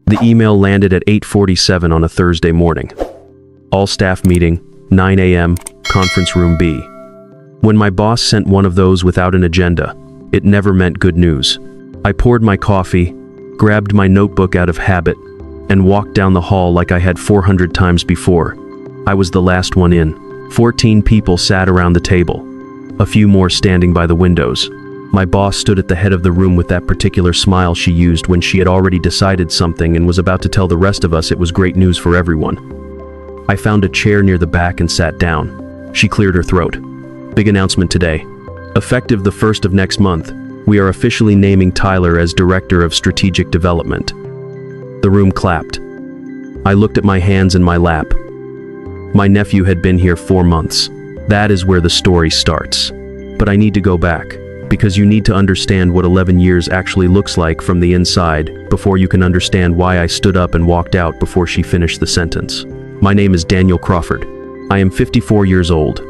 The email landed at 8:47 on a Thursday morning. All staff meeting, 9 a.m., conference room B. When my boss sent one of those without an agenda, it never meant good news. I poured my coffee, grabbed my notebook out of habit, and walked down the hall like I had 400 times before. I was the last one in. 14 people sat around the table, a few more standing by the windows. My boss stood at the head of the room with that particular smile she used when she had already decided something and was about to tell the rest of us it was great news for everyone. I found a chair near the back and sat down. She cleared her throat. Big announcement today. Effective the 1st of next month, we are officially naming Tyler as Director of Strategic Development. The room clapped. I looked at my hands in my lap. My nephew had been here 4 months. That is where the story starts. But I need to go back, because you need to understand what 11 years actually looks like from the inside before you can understand why I stood up and walked out before she finished the sentence. My name is Daniel Crawford. I am 54 years old.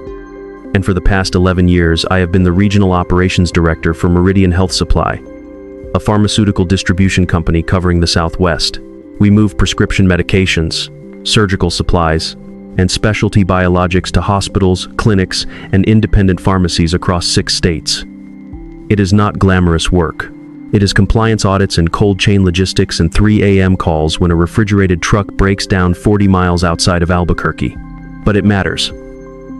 And for the past 11 years, I have been the Regional Operations Director for Meridian Health Supply, a pharmaceutical distribution company covering the Southwest. We move prescription medications, surgical supplies, and specialty biologics to hospitals, clinics, and independent pharmacies across 6 states. It is not glamorous work. It is compliance audits and cold chain logistics and 3 a.m. calls when a refrigerated truck breaks down 40 miles outside of Albuquerque. But it matters.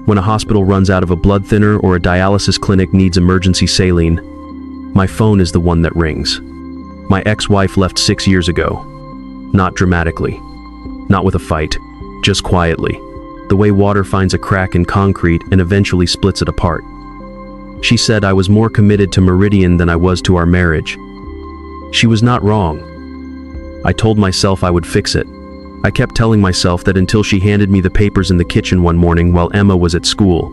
When a hospital runs out of a blood thinner or a dialysis clinic needs emergency saline, my phone is the one that rings. My ex-wife left 6 years ago. Not dramatically. Not with a fight. Just quietly. The way water finds a crack in concrete and eventually splits it apart. She said I was more committed to Meridian than I was to our marriage. She was not wrong. I told myself I would fix it. I kept telling myself that until she handed me the papers in the kitchen one morning while Emma was at school.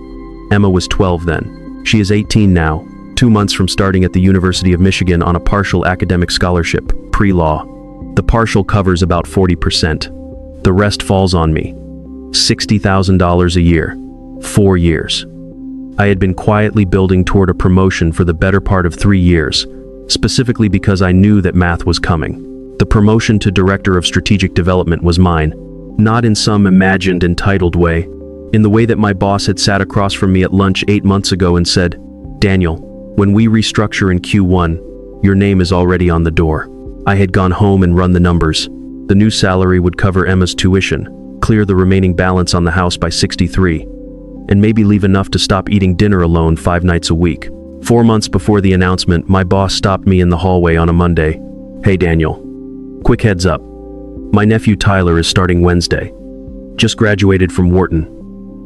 Emma was 12 then. She is 18 now, 2 months from starting at the University of Michigan on a partial academic scholarship, pre-law. The partial covers about 40%. The rest falls on me. $60,000 a year. 4 years. I had been quietly building toward a promotion for the better part of 3 years, specifically because I knew that math was coming. The promotion to Director of Strategic Development was mine, not in some imagined entitled way, in the way that my boss had sat across from me at lunch 8 months ago and said, "Daniel, when we restructure in Q1, your name is already on the door." I had gone home and run the numbers. The new salary would cover Emma's tuition, clear the remaining balance on the house by 63, and maybe leave enough to stop eating dinner alone 5 nights a week. 4 months before the announcement, my boss stopped me in the hallway on a Monday. "Hey Daniel, quick heads up. My nephew Tyler is starting Wednesday. Just graduated from Wharton.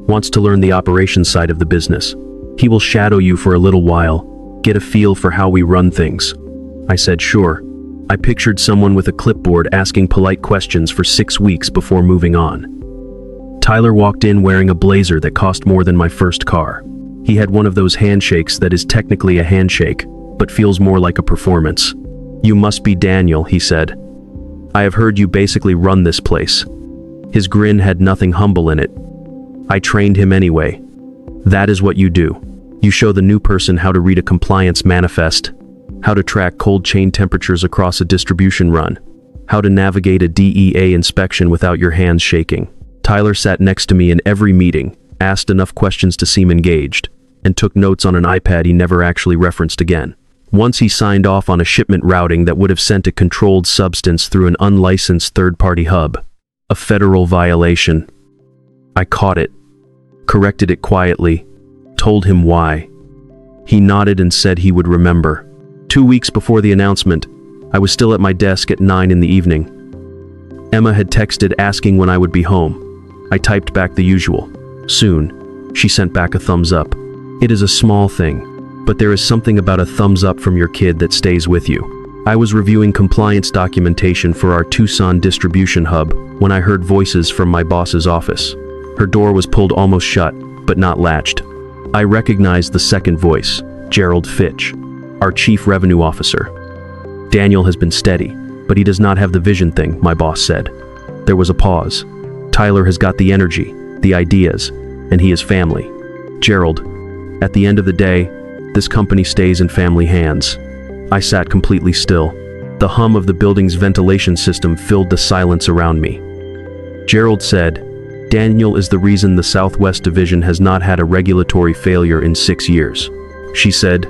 Wants to learn the operations side of the business. He will shadow you for a little while, get a feel for how we run things." I said sure. I pictured someone with a clipboard asking polite questions for 6 weeks before moving on. Tyler walked in wearing a blazer that cost more than my first car. He had one of those handshakes that is technically a handshake, but feels more like a performance. "You must be Daniel," he said. "I have heard you basically run this place." His grin had nothing humble in it. "I trained him anyway. That is what you do. You show the new person how to read a compliance manifest, how to track cold chain temperatures across a distribution run, how to navigate a DEA inspection without your hands shaking." Tyler sat next to me in every meeting, asked enough questions to seem engaged, and took notes on an iPad he never actually referenced again. Once he signed off on a shipment routing that would have sent a controlled substance through an unlicensed third-party hub. A federal violation. I caught it, corrected it quietly, told him why. He nodded and said he would remember. 2 weeks before the announcement, I was still at my desk at 9 in the evening. Emma had texted asking when I would be home. I typed back the usual. "Soon." She sent back a thumbs up. It is a small thing, but there is something about a thumbs up from your kid that stays with you. I was reviewing compliance documentation for our Tucson distribution hub when I heard voices from my boss's office. Her door was pulled almost shut, but not latched. I recognized the second voice, Gerald Fitch, our chief revenue officer. "Daniel has been steady, but he does not have the vision thing," my boss said. There was a pause. "Tyler has got the energy, the ideas, and he is family. Gerald, at the end of the day, this company stays in family hands." I sat completely still. The hum of the building's ventilation system filled the silence around me. Gerald said, "Daniel is the reason the Southwest Division has not had a regulatory failure in 6 years." She said,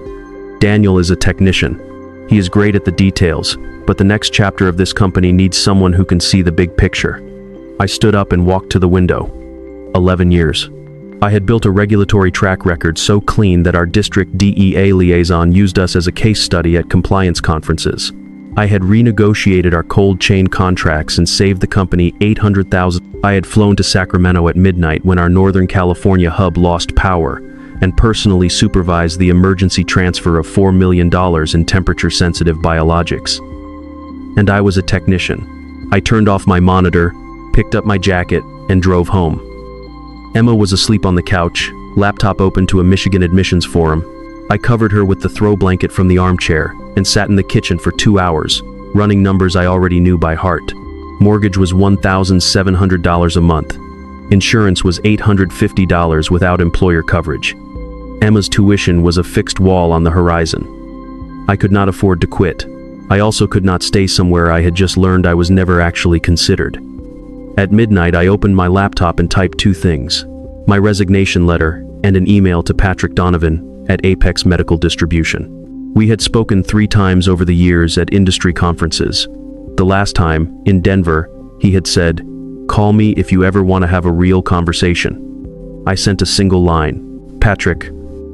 "Daniel is a technician. He is great at the details, but the next chapter of this company needs someone who can see the big picture." I stood up and walked to the window. 11 years. I had built a regulatory track record so clean that our district DEA liaison used us as a case study at compliance conferences. I had renegotiated our cold chain contracts and saved the company $800,000. I had flown to Sacramento at midnight when our Northern California hub lost power and personally supervised the emergency transfer of $4 million in temperature-sensitive biologics. And I was a technician. I turned off my monitor, picked up my jacket, and drove home. Emma was asleep on the couch, laptop open to a Michigan admissions forum. I covered her with the throw blanket from the armchair and sat in the kitchen for 2 hours, running numbers I already knew by heart. Mortgage was $1,700 a month. Insurance was $850 without employer coverage. Emma's tuition was a fixed wall on the horizon. I could not afford to quit. I also could not stay somewhere I had just learned I was never actually considered. At midnight, I opened my laptop and typed 2 things: my resignation letter and an email to Patrick Donovan at Apex Medical Distribution. We had spoken 3 times over the years at industry conferences. The last time, in Denver, he had said, "Call me if you ever want to have a real conversation." I sent a single line: "Patrick,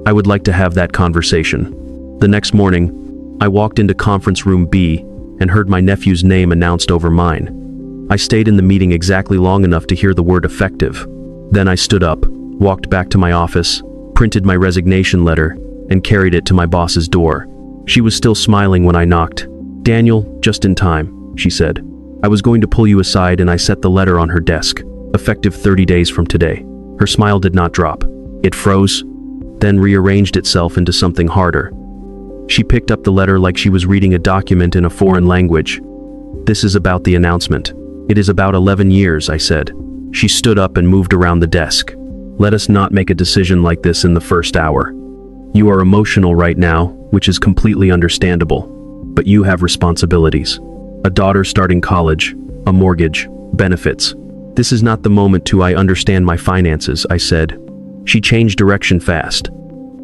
I would like to have that conversation." The next morning, I walked into conference room B and heard my nephew's name announced over mine. I stayed in the meeting exactly long enough to hear the word effective. Then I stood up, walked back to my office, printed my resignation letter, and carried it to my boss's door. She was still smiling when I knocked. "Daniel, just in time," she said. "I was going to pull you aside and I set the letter on her desk, effective 30 days from today." Her smile did not drop. It froze, then rearranged itself into something harder. She picked up the letter like she was reading a document in a foreign language. "This is about the announcement. It is about 11 years, I said. She stood up and moved around the desk. "Let us not make a decision like this in the first hour. You are emotional right now, which is completely understandable. But you have responsibilities. A daughter starting college, a mortgage, benefits. This is not the moment to I understand my finances," I said. She changed direction fast.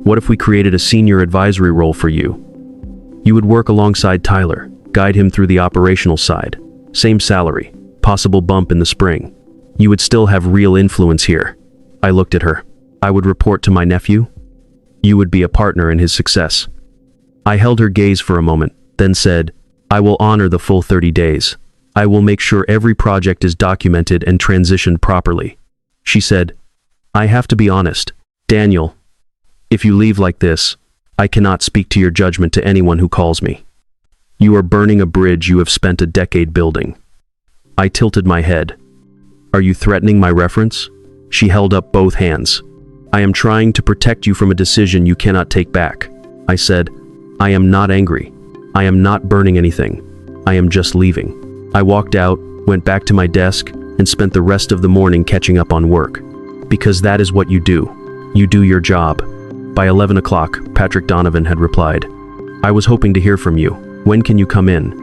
"What if we created a senior advisory role for you? You would work alongside Tyler, guide him through the operational side. Same salary, possible bump in the spring. You would still have real influence here." I looked at her. "I would report to my nephew? You would be a partner in his success." I held her gaze for a moment, then said, "I will honor the full 30 days. I will make sure every project is documented and transitioned properly." She said, "I have to be honest, Daniel. If you leave like this, I cannot speak to your judgment to anyone who calls me. You are burning a bridge you have spent a decade building." I tilted my head. "Are you threatening my reference?" She held up both hands. "I am trying to protect you from a decision you cannot take back." I said, "I am not angry. I am not burning anything. I am just leaving." I walked out, went back to my desk, and spent the rest of the morning catching up on work. Because that is what you do. You do your job. By 11 o'clock, Patrick Donovan had replied, "I was hoping to hear from you. When can you come in?"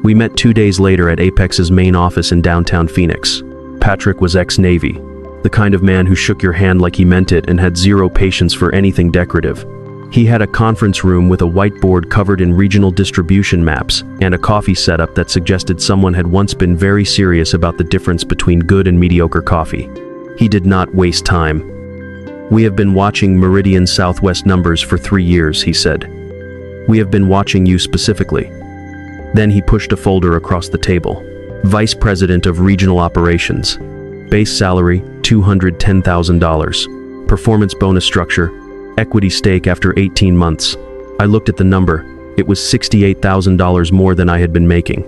We met 2 days later at Apex's main office in downtown Phoenix. Patrick was ex-Navy, the kind of man who shook your hand like he meant it and had zero patience for anything decorative. He had a conference room with a whiteboard covered in regional distribution maps and a coffee setup that suggested someone had once been very serious about the difference between good and mediocre coffee. He did not waste time. "We have been watching Meridian Southwest numbers for 3 years," he said. "We have been watching you specifically." Then he pushed a folder across the table. "Vice President of Regional Operations. Base salary, $210,000. Performance bonus structure, equity stake after 18 months." I looked at the number. It was $68,000 more than I had been making.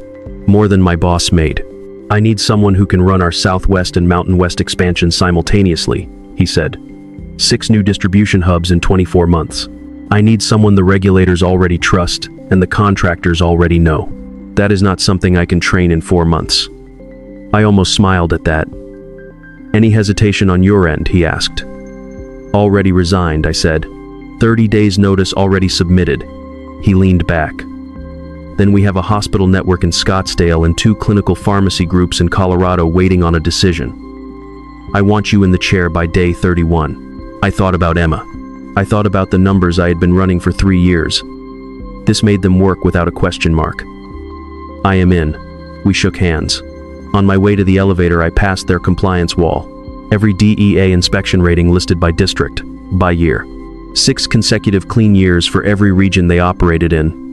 More than my boss made. "I need someone who can run our Southwest and Mountain West expansion simultaneously," he said. 6 new distribution hubs in 24 months. "I need someone the regulators already trust and the contractors already know. That is not something I can train in 4 months." I almost smiled at that. "Any hesitation on your end?" he asked. "Already resigned," I said. 30 days notice already submitted." He leaned back. Then we have a hospital network in Scottsdale and 2 clinical pharmacy groups in Colorado waiting on a decision. I want you in the chair by day 31. I thought about Emma. I thought about the numbers I had been running for 3 years. This made them work without a question mark. I am in. We shook hands. On my way to the elevator, I passed their compliance wall. Every DEA inspection rating listed by district, by year. 6 consecutive clean years for every region they operated in.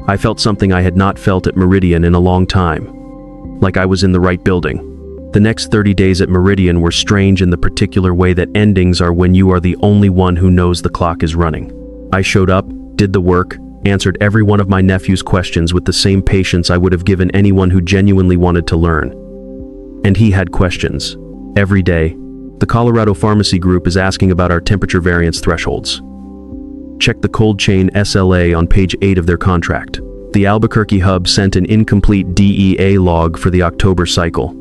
I felt something I had not felt at Meridian in a long time. Like I was in the right building. The next 30 days at Meridian were strange in the particular way that endings are when you are the only one who knows the clock is running. I showed up, did the work, answered every one of my nephew's questions with the same patience I would have given anyone who genuinely wanted to learn. And he had questions. Every day, the Colorado Pharmacy Group is asking about our temperature variance thresholds. Check the cold chain SLA on page 8 of their contract. The Albuquerque hub sent an incomplete DEA log for the October cycle.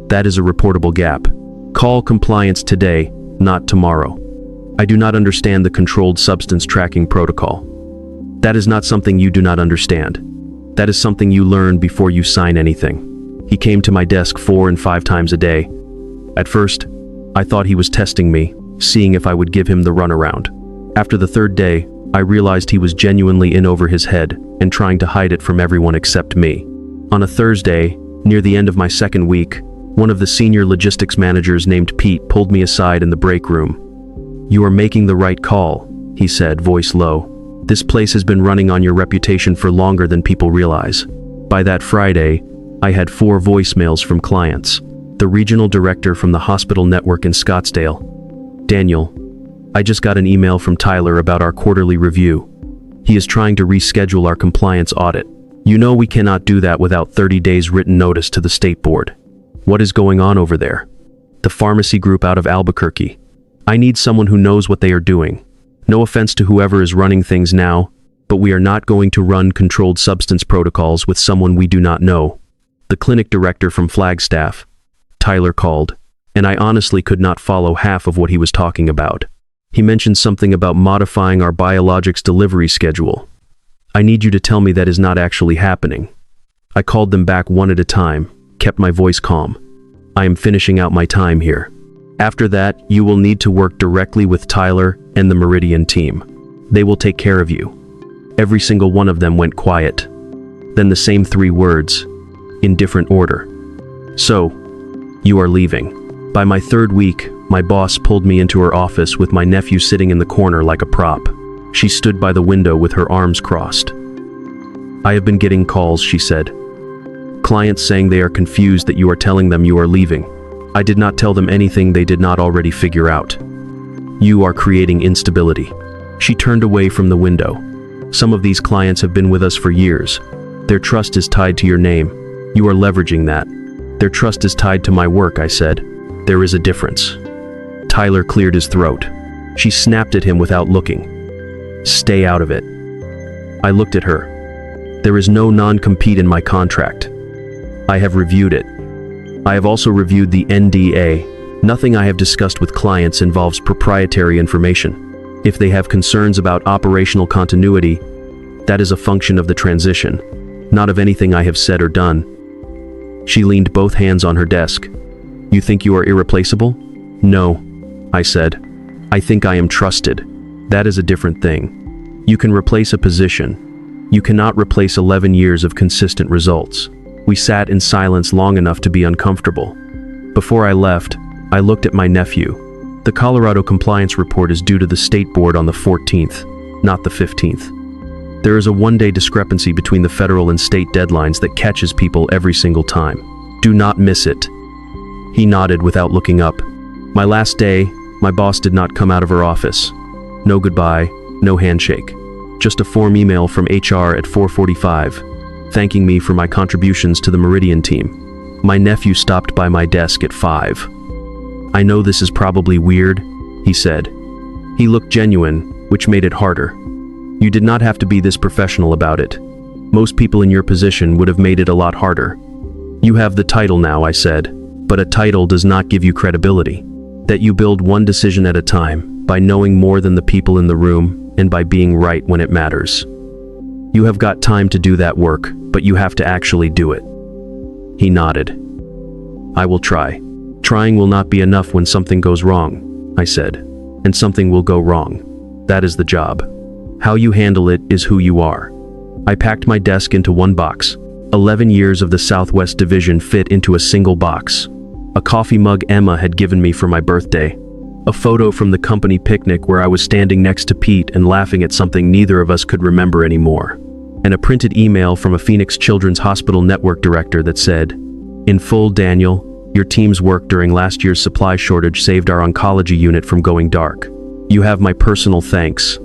That is a reportable gap. Call compliance today, not tomorrow. I do not understand the controlled substance tracking protocol. That is not something you do not understand. That is something you learn before you sign anything. He came to my desk 4 and 5 times a day. At first, I thought he was testing me, seeing if I would give him the runaround. After the 3rd day, I realized he was genuinely in over his head and trying to hide it from everyone except me. On a Thursday, near the end of my 2nd week, one of the senior logistics managers named Pete pulled me aside in the break room. "You are making the right call," he said, voice low. "This place has been running on your reputation for longer than people realize." By that Friday, I had 4 voicemails from clients. The regional director from the hospital network in Scottsdale. "Daniel, I just got an email from Tyler about our quarterly review. He is trying to reschedule our compliance audit. You know we cannot do that without 30 days written notice to the state board. What is going on over there? The pharmacy group out of Albuquerque. I need someone who knows what they are doing. No offense to whoever is running things now, but we are not going to run controlled substance protocols with someone we do not know." The clinic director from Flagstaff, Tyler, called, and I honestly could not follow half of what he was talking about. He mentioned something about modifying our biologics delivery schedule. I need you to tell me that is not actually happening. I called them back one at a time, kept my voice calm. I am finishing out my time here. After that, you will need to work directly with Tyler and the Meridian team. They will take care of you. Every single one of them went quiet. Then the same 3 words, in different order. "So, you are leaving." By my 3rd week, my boss pulled me into her office with my nephew sitting in the corner like a prop. She stood by the window with her arms crossed. "I have been getting calls," she said. "Clients saying they are confused that you are telling them you are leaving. I did not tell them anything they did not already figure out. You are creating instability." She turned away from the window. "Some of these clients have been with us for years. Their trust is tied to your name. You are leveraging that." "Their trust is tied to my work," I said. "There is a difference." Tyler cleared his throat. She snapped at him without looking. "Stay out of it." I looked at her. "There is no non-compete in my contract. I have reviewed it. I have also reviewed the NDA. Nothing I have discussed with clients involves proprietary information. If they have concerns about operational continuity, that is a function of the transition, not of anything I have said or done." She leaned both hands on her desk. "You think you are irreplaceable?" "No," I said. "I think I am trusted. That is a different thing. You can replace a position. You cannot replace 11 years of consistent results." We sat in silence long enough to be uncomfortable. Before I left, I looked at my nephew. The Colorado compliance report is due to the state board on the 14th, not the 15th. There is a 1-day discrepancy between the federal and state deadlines that catches people every single time. Do not miss it. He nodded without looking up. My last day, my boss did not come out of her office. No goodbye, no handshake. Just a form email from HR at 4:45, thanking me for my contributions to the Meridian team. My nephew stopped by my desk at 5. "I know this is probably weird," he said. He looked genuine, which made it harder. "You did not have to be this professional about it. Most people in your position would have made it a lot harder. You have the title now," I said, "but a title does not give you credibility. That you build one decision at a time, by knowing more than the people in the room, and by being right when it matters. You have got time to do that work, but you have to actually do it. He nodded. I will try. Trying will not be enough when something goes wrong, I said. And something will go wrong. That is the job. How you handle it is who you are. I packed my desk into one box. 11 years of the Southwest Division fit into a single box. A coffee mug Emma had given me for my birthday. A photo from the company picnic where I was standing next to Pete and laughing at something neither of us could remember anymore. And a printed email from a Phoenix Children's Hospital Network director that said, "In full, Daniel, your team's work during last year's supply shortage saved our oncology unit from going dark. You have my personal thanks."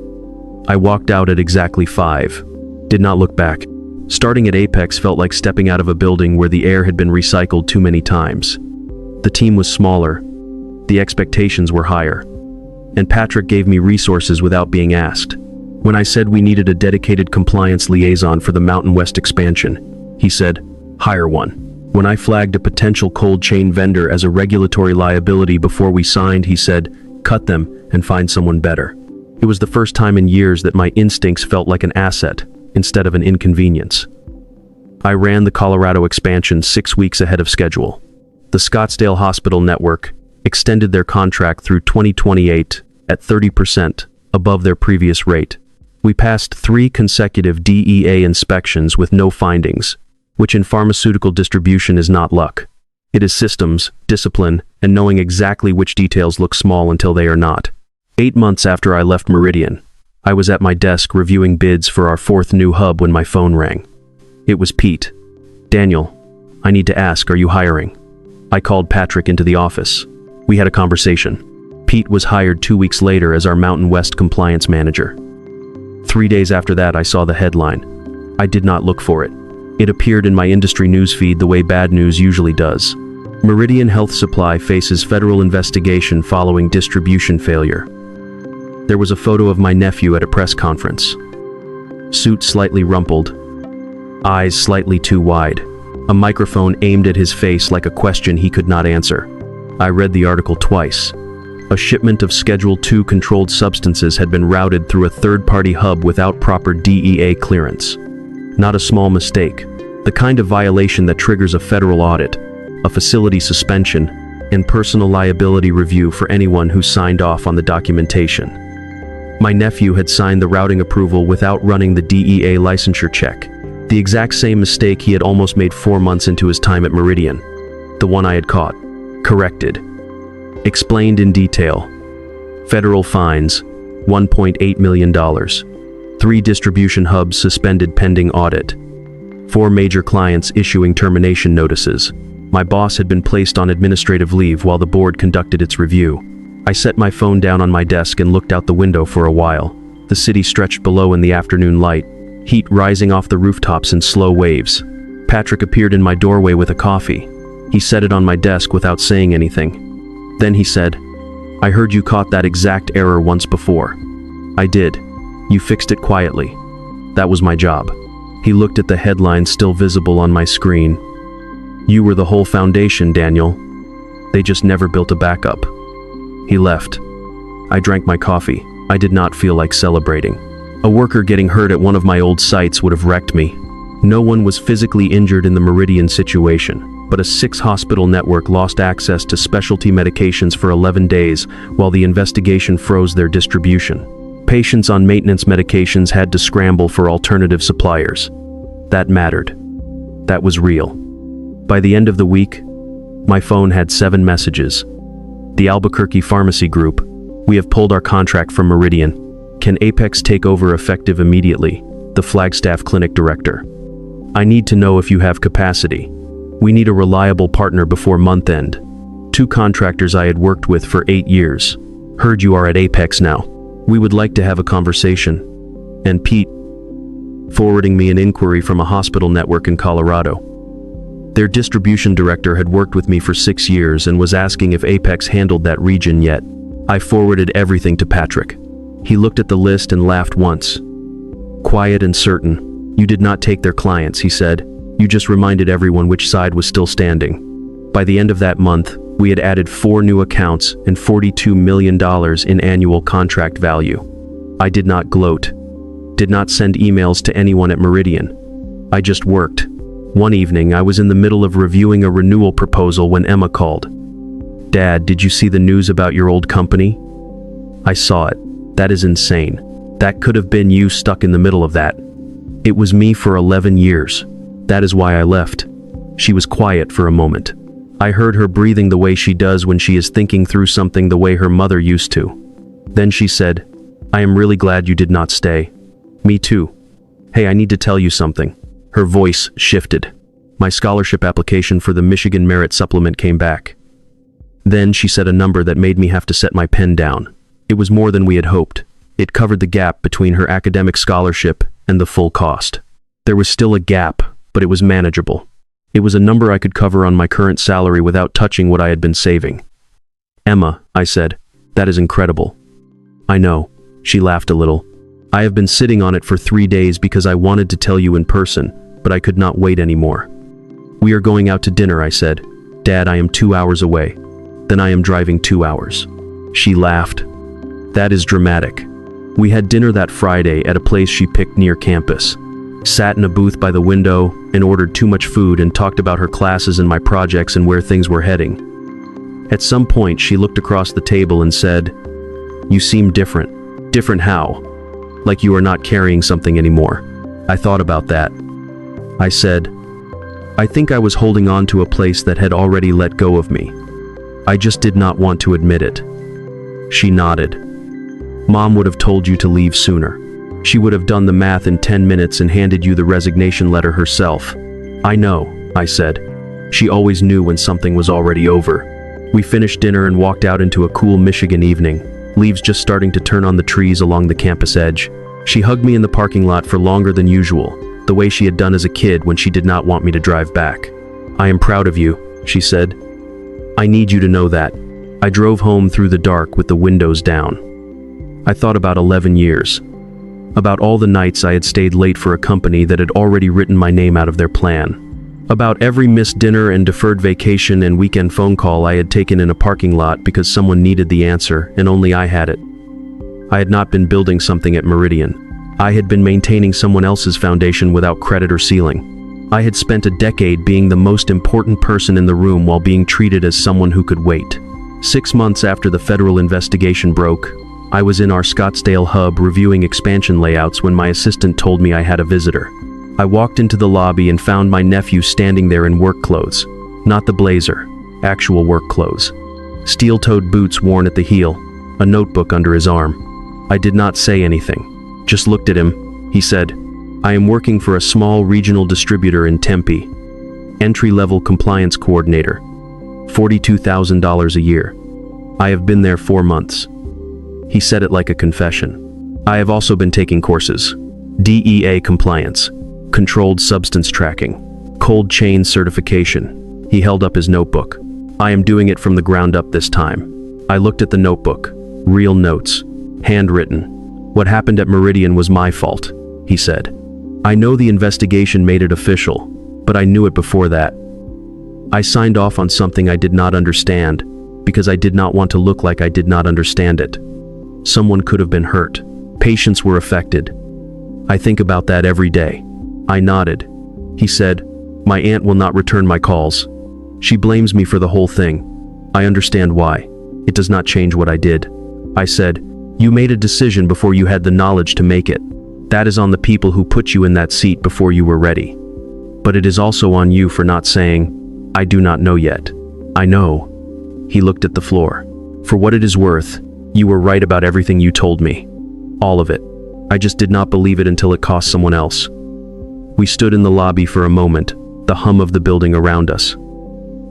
I walked out at exactly 5. Did not look back. Starting at Apex felt like stepping out of a building where the air had been recycled too many times. The team was smaller. The expectations were higher. And Patrick gave me resources without being asked. When I said we needed a dedicated compliance liaison for the Mountain West expansion, he said, "Hire one." When I flagged a potential cold chain vendor as a regulatory liability before we signed, he said, "Cut them and find someone better." It was the first time in years that my instincts felt like an asset instead of an inconvenience. I ran the Colorado expansion 6 weeks ahead of schedule. The Scottsdale Hospital Network extended their contract through 2028 at 30% above their previous rate. We passed 3 consecutive DEA inspections with no findings, which in pharmaceutical distribution is not luck. It is systems, discipline, and knowing exactly which details look small until they are not. 8 months after I left Meridian, I was at my desk reviewing bids for our 4th new hub when my phone rang. It was Pete. "Daniel, I need to ask, are you hiring?" I called Patrick into the office. We had a conversation. Pete was hired 2 weeks later as our Mountain West compliance manager. 3 days after that, I saw the headline. I did not look for it. It appeared in my industry newsfeed the way bad news usually does. Meridian Health Supply faces federal investigation following distribution failure. There was a photo of my nephew at a press conference. Suit slightly rumpled, eyes slightly too wide, a microphone aimed at his face like a question he could not answer. I read the article twice. A shipment of Schedule II controlled substances had been routed through a third-party hub without proper DEA clearance. Not a small mistake, the kind of violation that triggers a federal audit, a facility suspension, and personal liability review for anyone who signed off on the documentation. My nephew had signed the routing approval without running the DEA licensure check. The exact same mistake he had almost made 4 months into his time at Meridian. The one I had caught. Corrected. Explained in detail. Federal fines, $1.8 million. 3 distribution hubs suspended pending audit. 4 major clients issuing termination notices. My boss had been placed on administrative leave while the board conducted its review. I set my phone down on my desk and looked out the window for a while. The city stretched below in the afternoon light, heat rising off the rooftops in slow waves. Patrick appeared in my doorway with a coffee. He set it on my desk without saying anything. Then he said, "I heard you caught that exact error once before." "I did. You fixed it quietly. That was my job." He looked at the headline still visible on my screen. "You were the whole foundation, Daniel. They just never built a backup." He left. I drank my coffee. I did not feel like celebrating. A worker getting hurt at one of my old sites would have wrecked me. No one was physically injured in the Meridian situation, but a 6-hospital network lost access to specialty medications for 11 days while the investigation froze their distribution. Patients on maintenance medications had to scramble for alternative suppliers. That mattered. That was real. By the end of the week, my phone had 7 messages. The Albuquerque Pharmacy Group. "We have pulled our contract from Meridian. Can Apex take over effective immediately?" The Flagstaff Clinic director. "I need to know if you have capacity. We need a reliable partner before month end." 2 contractors I had worked with for 8 years. "Heard you are at Apex now. We would like to have a conversation." And Pete, forwarding me an inquiry from a hospital network in Colorado. Their distribution director had worked with me for 6 years and was asking if Apex handled that region yet. I forwarded everything to Patrick. He looked at the list and laughed once. Quiet and certain. "You did not take their clients," he said. "You just reminded everyone which side was still standing." By the end of that month, we had added 4 new accounts and $42 million in annual contract value. I did not gloat. did not send emails to anyone at Meridian. I just worked. One evening, I was in the middle of reviewing a renewal proposal when Emma called. "Dad, did you see the news about your old company?" I saw it. That is insane. That could have been you stuck in the middle of that. It was me for 11 years. That is why I left. She was quiet for a moment. I heard her breathing the way she does when she is thinking through something the way her mother used to. Then she said, "I am really glad you did not stay." "Me too. Hey, I need to tell you something." Her voice shifted. My scholarship application for the Michigan Merit Supplement came back. Then she said a number that made me have to set my pen down. It was more than we had hoped. It covered the gap between her academic scholarship and the full cost. There was still a gap, but it was manageable. It was a number I could cover on my current salary without touching what I had been saving. "Emma," I said, "that is incredible." "I know." She laughed a little. "I have been sitting on it for 3 days because I wanted to tell you in person, but I could not wait anymore." "We are going out to dinner," I said. "Dad, I am 2 hours away." "Then I am driving 2 hours." She laughed. "That is dramatic." We had dinner that Friday at a place she picked near campus. Sat in a booth by the window and ordered too much food and talked about her classes and my projects and where things were heading. At some point, she looked across the table and said, "You seem different." "Different how?" "Like you are not carrying something anymore." I thought about that. I said, "I think I was holding on to a place that had already let go of me. I just did not want to admit it." She nodded. "Mom would have told you to leave sooner. She would have done the math in 10 minutes and handed you the resignation letter herself." "I know," I said. She always knew when something was already over. We finished dinner and walked out into a cool Michigan evening, leaves just starting to turn on the trees along the campus edge. She hugged me in the parking lot for longer than usual, the way she had done as a kid when she did not want me to drive back. "I am proud of you," she said. "I need you to know that." I drove home through the dark with the windows down. I thought about 11 years. About all the nights I had stayed late for a company that had already written my name out of their plan. About every missed dinner and deferred vacation and weekend phone call I had taken in a parking lot because someone needed the answer and only I had it. I had not been building something at Meridian. I had been maintaining someone else's foundation without credit or ceiling. I had spent a decade being the most important person in the room while being treated as someone who could wait. 6 months after the federal investigation broke, I was in our Scottsdale hub reviewing expansion layouts when my assistant told me I had a visitor. I walked into the lobby and found my nephew standing there in work clothes. Not the blazer, actual work clothes. Steel-toed boots worn at the heel, a notebook under his arm. I did not say anything, just looked at him. He said, "I am working for a small regional distributor in Tempe. Entry-level compliance coordinator. $42,000 a year. I have been there 4 months." He said it like a confession. "I have also been taking courses. DEA compliance, controlled substance tracking, cold chain certification." He held up his notebook. "I am doing it from the ground up this time." I looked at the notebook. Real notes. Handwritten. "What happened at Meridian was my fault," he said. "I know the investigation made it official, but I knew it before that. I signed off on something I did not understand because I did not want to look like I did not understand it. Someone could have been hurt. Patients were affected. I think about that every day." I nodded. He said, "My aunt will not return my calls. She blames me for the whole thing. I understand why. It does not change what I did." I said, "You made a decision before you had the knowledge to make it. That is on the people who put you in that seat before you were ready. But it is also on you for not saying, 'I do not know yet.'" "I know." He looked at the floor. "For what it is worth, you were right about everything you told me. All of it. I just did not believe it until it cost someone else." We stood in the lobby for a moment, the hum of the building around us.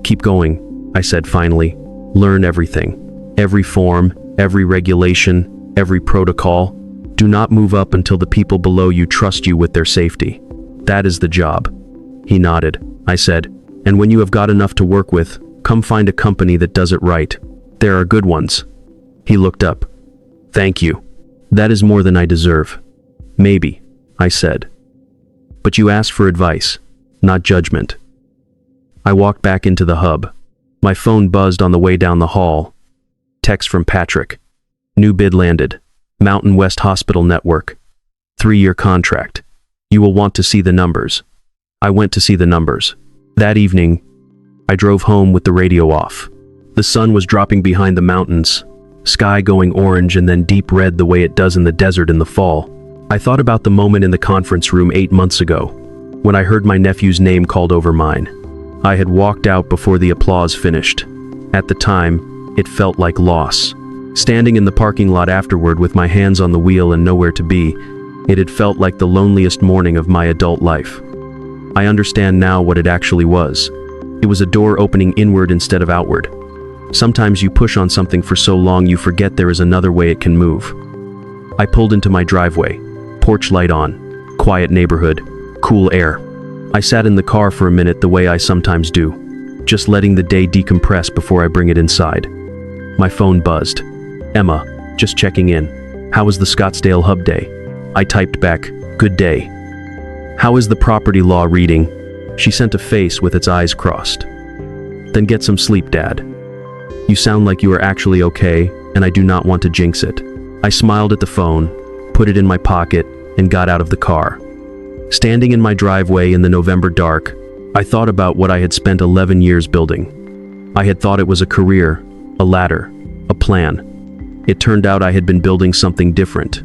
"Keep going," I said finally. "Learn everything. Every form, every regulation, every protocol. Do not move up until the people below you trust you with their safety. That is the job." He nodded. I said, "And when you have got enough to work with, come find a company that does it right. There are good ones." He looked up. "Thank you. That is more than I deserve." "Maybe," I said. "But you asked for advice, not judgment." I walked back into the hub. My phone buzzed on the way down the hall. Text from Patrick. "New bid landed. Mountain West Hospital Network. 3-year contract. You will want to see the numbers. I went to see the numbers. That evening, I drove home with the radio off. The sun was dropping behind the mountains, sky going orange and then deep red the way it does in the desert in the fall. I thought about the moment in the conference room 8 months ago, when I heard my nephew's name called over mine. I had walked out before the applause finished. At the time, it felt like loss. Standing in the parking lot afterward with my hands on the wheel and nowhere to be, it had felt like the loneliest morning of my adult life. I understand now what it actually was. It was a door opening inward instead of outward. Sometimes you push on something for so long you forget there is another way it can move. I pulled into my driveway, porch light on, quiet neighborhood, cool air. I sat in the car for a minute the way I sometimes do, just letting the day decompress before I bring it inside. My phone buzzed. Emma, just checking in. How was the Scottsdale Hub Day? I typed back, good day. How is the property law reading? She sent a face with its eyes crossed. Then get some sleep, Dad. You sound like you are actually okay, and I do not want to jinx it. I smiled at the phone, put it in my pocket, and got out of the car. Standing in my driveway in the November dark, I thought about what I had spent 11 years building. I had thought it was a career, a ladder, a plan. It turned out I had been building something different.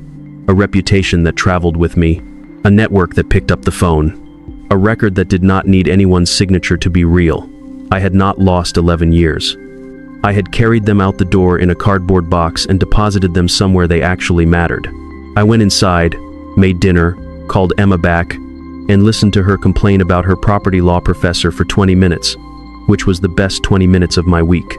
A reputation that traveled with me, a network that picked up the phone, a record that did not need anyone's signature to be real. I had not lost 11 years. I had carried them out the door in a cardboard box and deposited them somewhere they actually mattered. I went inside, made dinner, called Emma back, and listened to her complain about her property law professor for 20 minutes, which was the best 20 minutes of my week.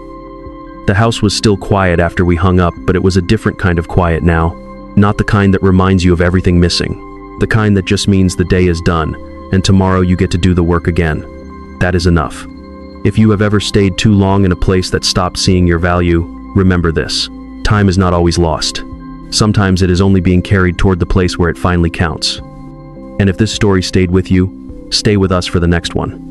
The house was still quiet after we hung up, but it was a different kind of quiet now. Not the kind that reminds you of everything missing. The kind that just means the day is done, and tomorrow you get to do the work again. That is enough. If you have ever stayed too long in a place that stopped seeing your value, remember this. Time is not always lost. Sometimes it is only being carried toward the place where it finally counts. And if this story stayed with you, stay with us for the next one.